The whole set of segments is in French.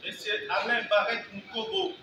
Monsieur Alain Barrette Moukobo.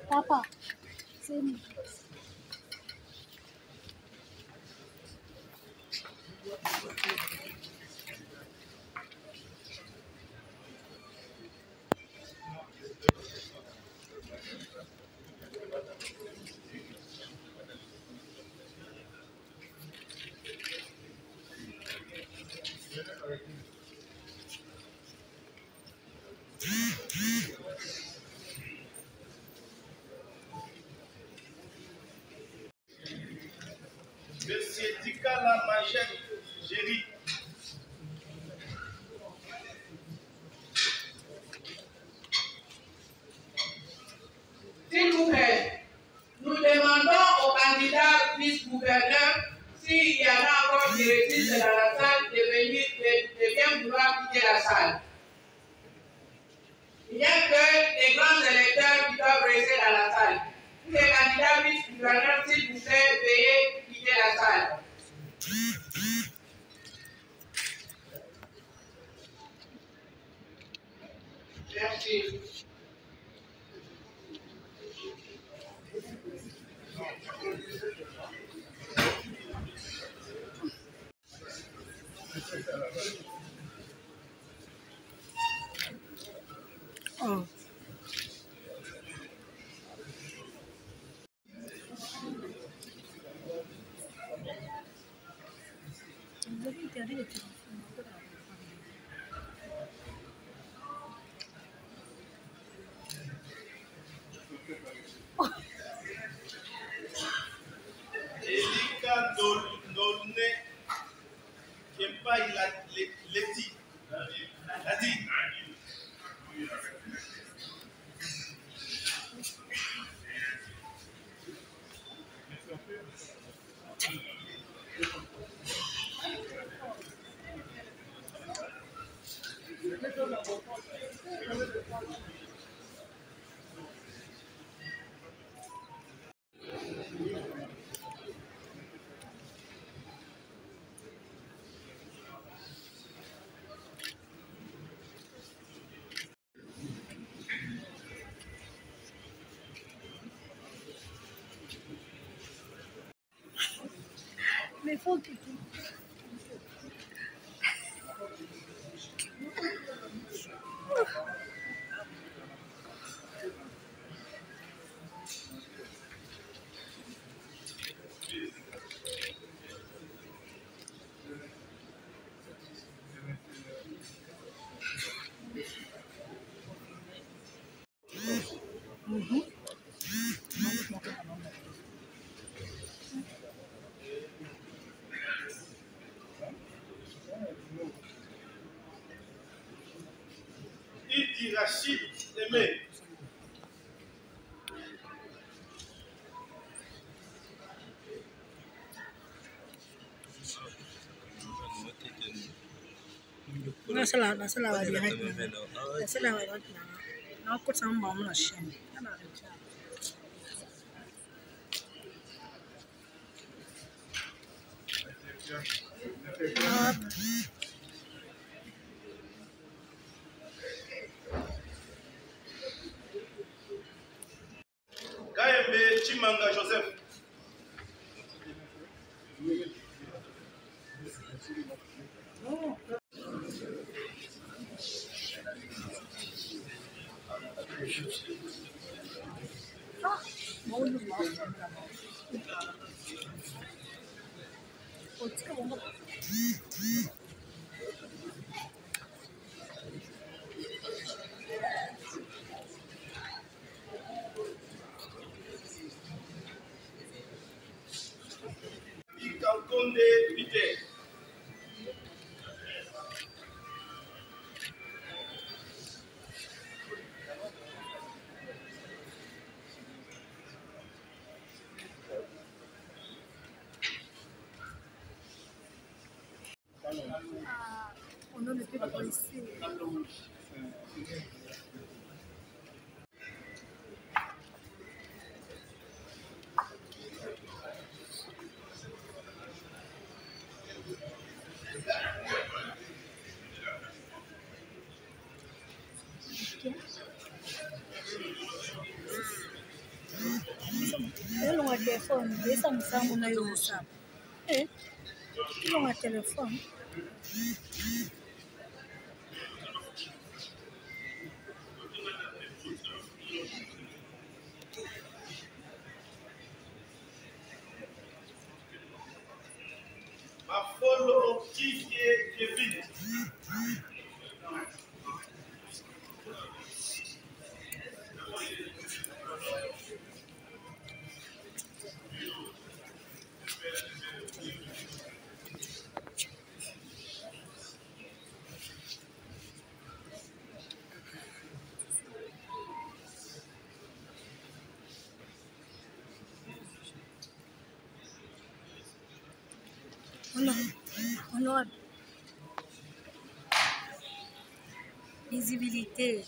Papa, c'est Monsieur Dikala Machette Géry. S'il vous plaît, nous demandons au candidat vice-gouverneur s'il y en a encore qui résistent dans la salle de bien vouloir quitter la salle. Il n'y a que les grands électeurs qui doivent rester dans la salle. Les candidats vice-gouverneurs, s'il vous plaît, veuillez quitter la salle. Merci. Oh. Vous avez interdit les téléphones. Elika Dolne Kempa Leti. Lati. Mais faut que Idi Rachid Aimé. c'est la direct. C'est la direct. Non, écoute, ça m'a mis la chaîne. Kaembe Chimanga Joseph. 어떻게 뭔가 Ikankonde Peter. On a le plus ici. Ele não é telefone, esse é um salmo na WhatsApp. É? Não é telefone. Mafolo Kiki Kevin. On a visibilité.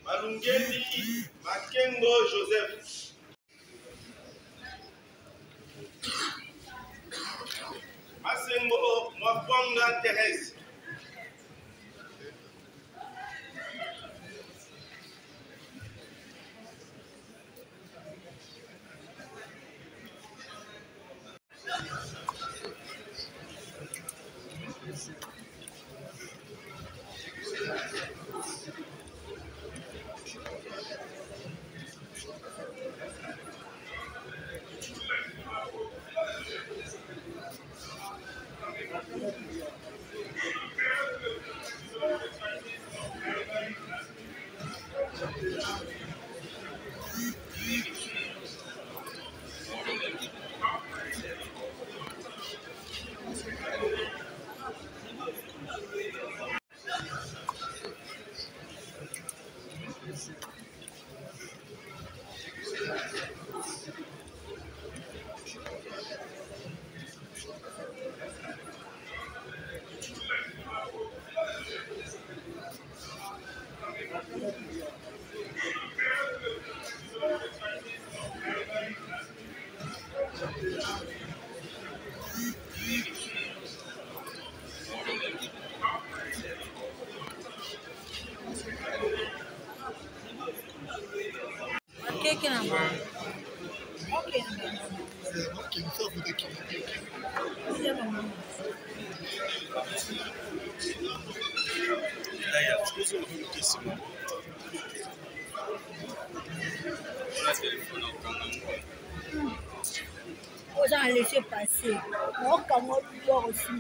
Malungeli Makengo Joseph. Masengo Mwapanga Thérèse. Keke na mama. Okay. Aux gens à laisser passer. On commence à voir aussi.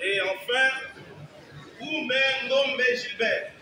Et enfin, Oumé Ngombe Gilbert.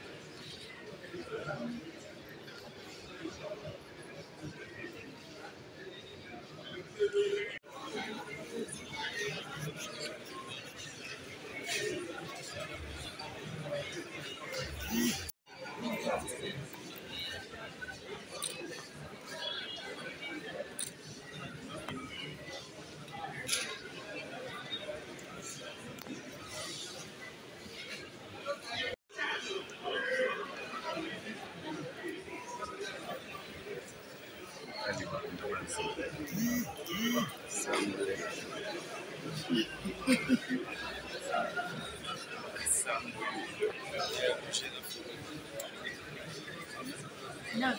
Non.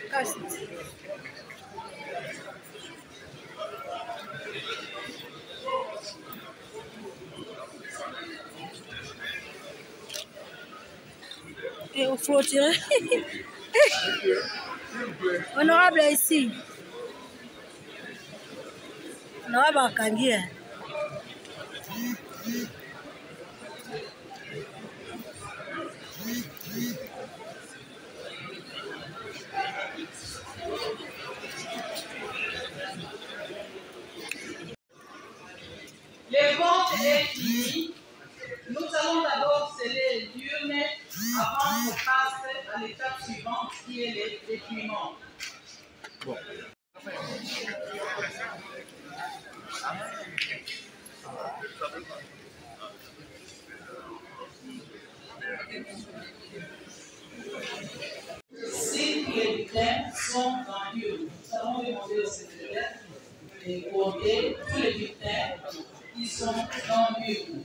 Casse. Et au flottir. Honorable ici. Honorable Akangi. Les comptes est fini. Nous allons d'abord sceller l'urne avant qu'on passe à l'étape suivante qui est les dépouillements. Bon. Si les bulletins sont dans l'urne, nous allons demander au secrétaire de compter tous les bulletins qui sont dans l'urne.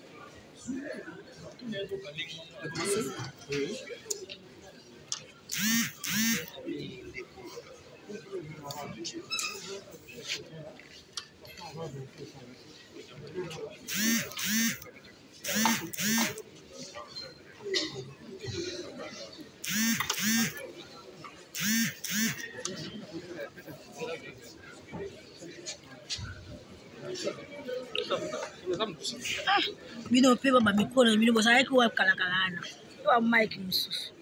Bino pe baba mikono bino bosa yake wa kalakalana. Wa mic mususu.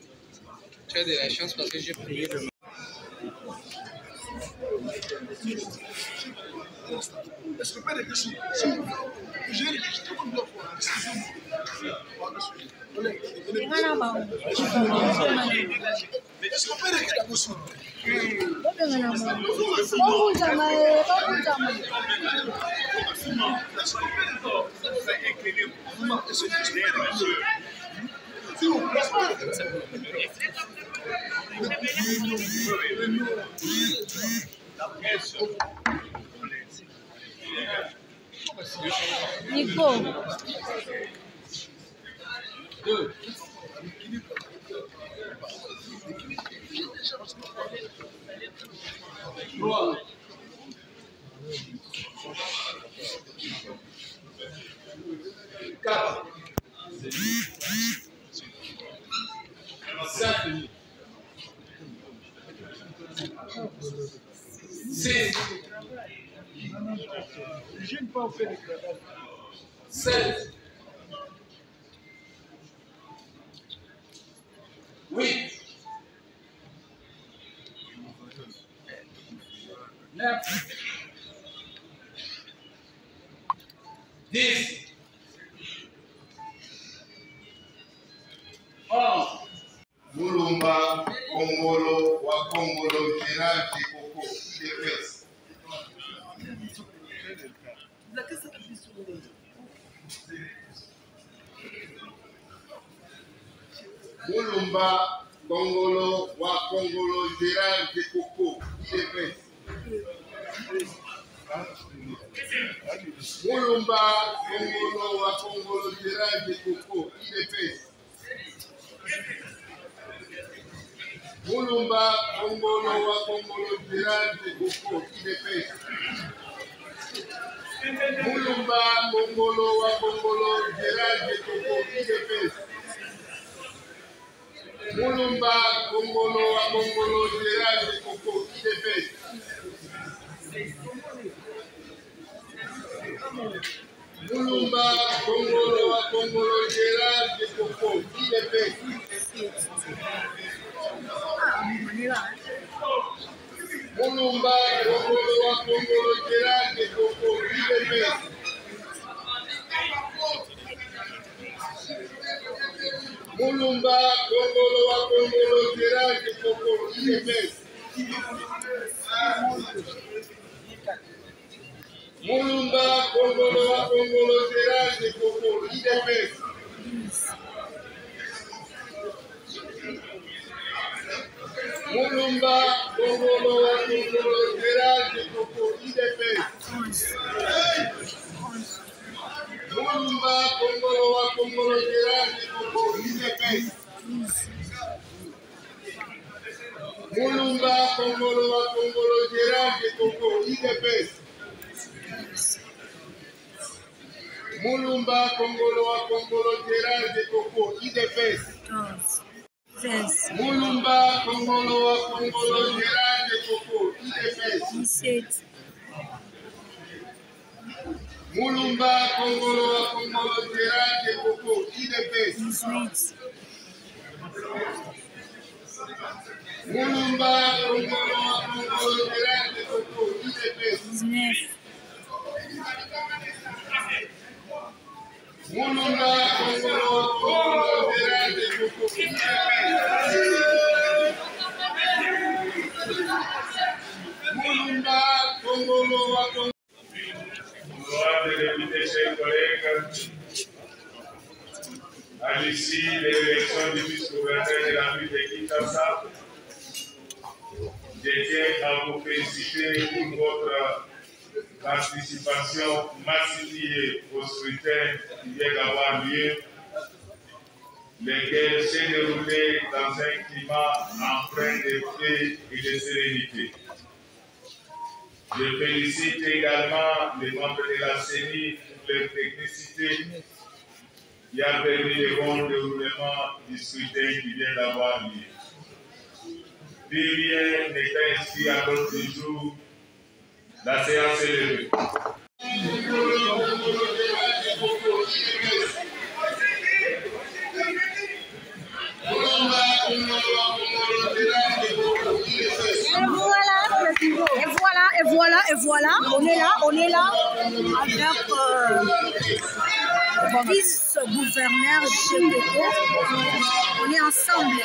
Tu as de la chance parce que j'ai payé le. Est-ce que pas des questions? J'ai tout comme deux fois. Est-ce qu'on peut régler la question? Nico. Je n'ai pas fait de crédit. 7, 8, 9, 10, 11. Mulumba Kongolo wa Kongolo Gérard Koko DPS. Mulumba Kongolo wa Kongolo Gérard Koko DPS. Mulumba Kongolo wa Kongolo Gérard Koko DPS. Mulumba Kongolo wa Kongolo Gérard Koko DPS. Mulumba Kongolo wa Kongolo Gérard Koko DPS. Mulumba Kongolo wa Kongolo Gérard Koko DPS. Mulumba Kongolo wa Kongolo Gérard Koko DPS. Mulumba Kongolo wa Kongolo Gérard Koko DPS. Mulumba Kongolo wa Kongolo Gérard Koko DPS. Mulumba Kongolo wa Kongolo Gérard Koko DPS. Mulumba Kongolo Kongolo wa Kongolo Gérard de Coco, IDPS. Mulumba Kongolo wa Kongolo Gérard de Coco, IDPS. Mulumba Kongolo wa Kongolo Gérard de Coco, IDPS. Mulumba Kongolo wa Kongolo Gérard de Coco, IDPS. 16, Mulumba Kongolo wa Kongolo Gérard de Coco, IDPS. 17, Mulumba Kongolo wa Kongolo Gérard de Coco, IDPS. 18, Mulumba Kongolo wa Kongolo Gérard de Coco, IDPS. 19, Mulumba Kongolo wa Kongolo Gérard de Coco, Mulumba Kongolo wa Kongolo. Honorables députés, chers collègues, à l'issue de l'élection du vice-gouverneur de la ville de Kinshasa, je tiens à vous féliciter pour votre participation massifiée au scrutin qui vient d'avoir lieu, lequel s'est déroulé dans un climat empreint de paix et de sérénité. Je félicite également les membres de la CENI pour leur technicité qui a permis le bon déroulement du scrutin qui vient d'avoir lieu. Plus rien n'est inscrit à l'ordre du jour. La séance est levée. Et voilà, on est là avec vice-gouverneur de Coco. On est ensemble.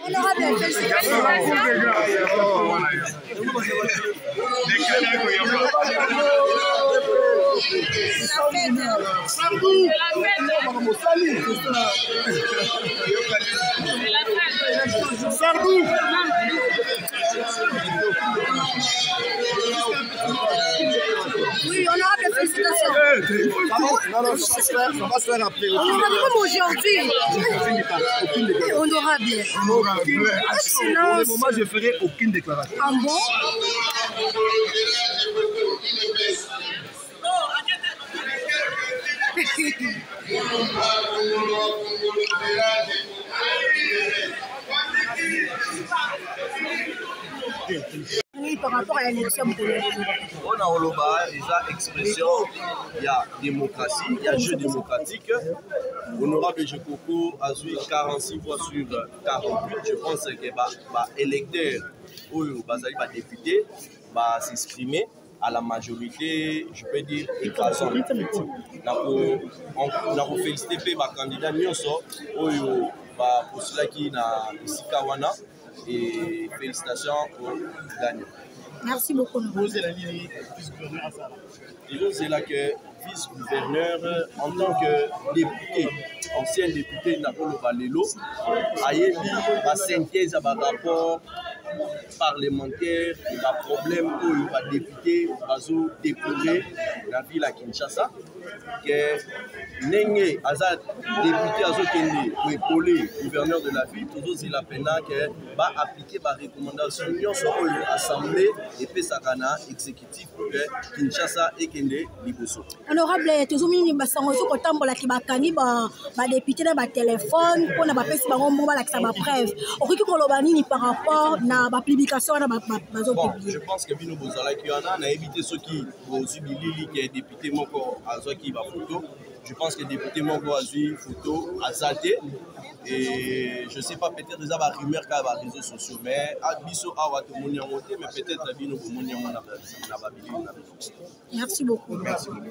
Honorable, félicitations. Oui, honorable, félicitations. Non, ça va se faire après. Honorable, comme aujourd'hui. Honorable. Pour le moment, je ne ferai aucune déclaration. Ah bon? Par rapport à l'élection de on a Oloba, il y a expression, il y a démocratie, il y a jeu démocratique. Honorable Jekoko a joué 46 fois sur 48. Je pense que les électeurs ou les députés vont s'exprimer à la majorité, je peux dire, écrasante. On a félicité les candidats pour cela qui n'a Isikawana et félicitations aux gagnants. Merci beaucoup. C'est là que vice-gouverneur, en tant que député, ancien député Nakolo Balelo, a eu la synthèse à rapport parlementaire et le problème où il va député a déposé la ville à Kinshasa. Que Nenge Azad député Azokende pour épauler le gouverneur de la ville, toujours il a peine que va appliquer ma recommandation sur l'Assemblée et puis Sakana exécutif pour que Kinshasa et Kende Liboso. Honorable, toujours mis une basangozo quand on la kibakani ba député dans ba téléphone pour na ba pesi ba ngombo ba la kisa ba preuve. Oki ko lobani ni par rapport na ba publication na ba bazo publier. Je pense que Bino Bozala qui en a évité ceux qui ont subi Lili qui est député moko azo qui va photo. Je pense que le député Mongo a vu photo à Zate et je ne sais pas, peut-être déjà la rumeur qu'il y a sur les réseaux sociaux, mais Abisso a mais peut-être la vie nous Merci beaucoup. Merci beaucoup.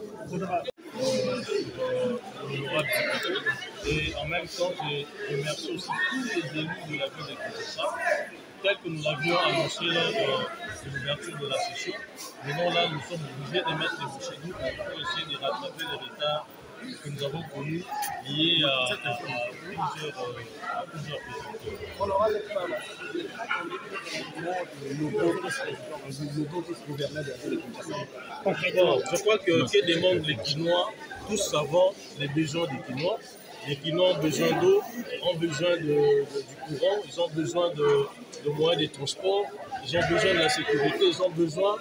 Et en même temps, je remercie aussi tous les élus de la ville de Kinshasa, tel que nous l'avions annoncé lors de l'ouverture de la session. Maintenant là, nous sommes obligés de mettre les bouchées doubles pour essayer de rattraper le retard que nous avons connues liées à plusieurs présidents. On aura le Concrètement, je crois que demandent les Quinois, tous savons les besoins des Quinois. Les Quinois ont besoin d'eau, ont besoin du courant, ils ont besoin de moyens de transport, ils ont besoin de la sécurité, ils ont besoin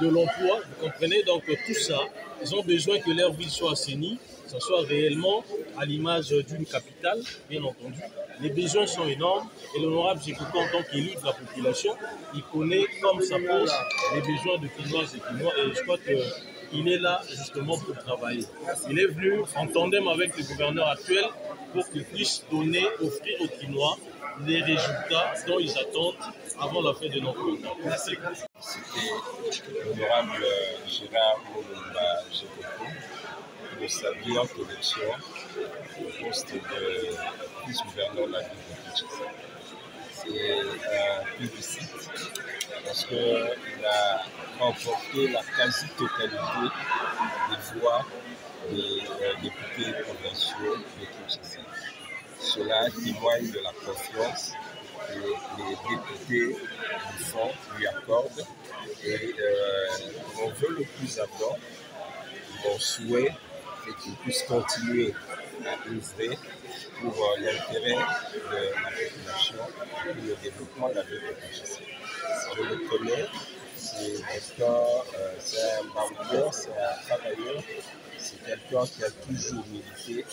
de l'emploi, vous comprenez? Donc tout ça, ils ont besoin que leur ville soit assainie, que ce soit réellement à l'image d'une capitale, bien entendu. Les besoins sont énormes et l'honorable Djekoko, en tant qu'élu de la population, il connaît comme ça pose les besoins de Quinoises et Quinois et je crois qu'il est là justement pour travailler. Il est venu en tandem avec le gouverneur actuel pour qu'il puisse offrir aux Quinois les résultats dont ils attendent avant la fin de notre mandat. Merci. C'était l'honorable Gérard Moulumba Djekoko pour sa brillante élection au poste de vice-gouverneur de la ville de Kinshasa. C'est un plébiscite parce qu'il a remporté la quasi-totalité des voix des députés provinciaux de Kinshasa. Cela témoigne de la confiance que les députés du fond lui accordent et mon vœu le plus ardent, mon souhait, c'est qu'il puisse continuer à œuvrer pour l'intérêt de la population et le développement de la ville de Kinshasa. Je le connais, c'est un baroudeur, c'est un travailleur, c'est quelqu'un qui a toujours milité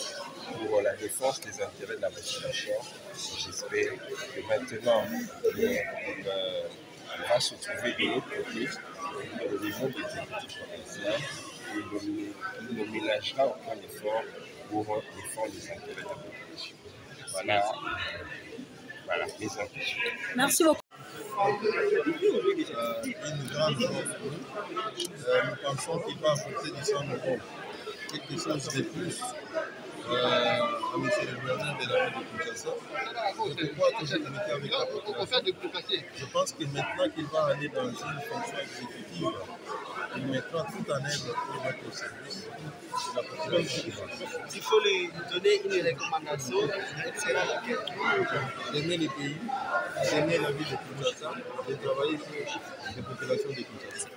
pour la défense des intérêts de la population. J'espère que maintenant, il va se trouver de l'autre côté, au niveau des exécutifs provinciaux, et il ne ménagera aucun effort pour défendre les intérêts de la population. Voilà mes intentions. Merci beaucoup. Une grande offre. Nous pensons qu'il va apporter du 100 euros. Quelque chose de plus à M. le gouverneur de la ville de Kinshasa. Je crois que j'ai communiqué avec la population. Je pense que maintenant qu'il va aller dans une fonction exécutive, il mettra tout en œuvre pour mettre au service de la population. S'il faut lui donner une recommandation, elle sera laquelle? D'aimer le pays, d'aimer la ville de Kinshasa, de travailler pour les populations de Kinshasa.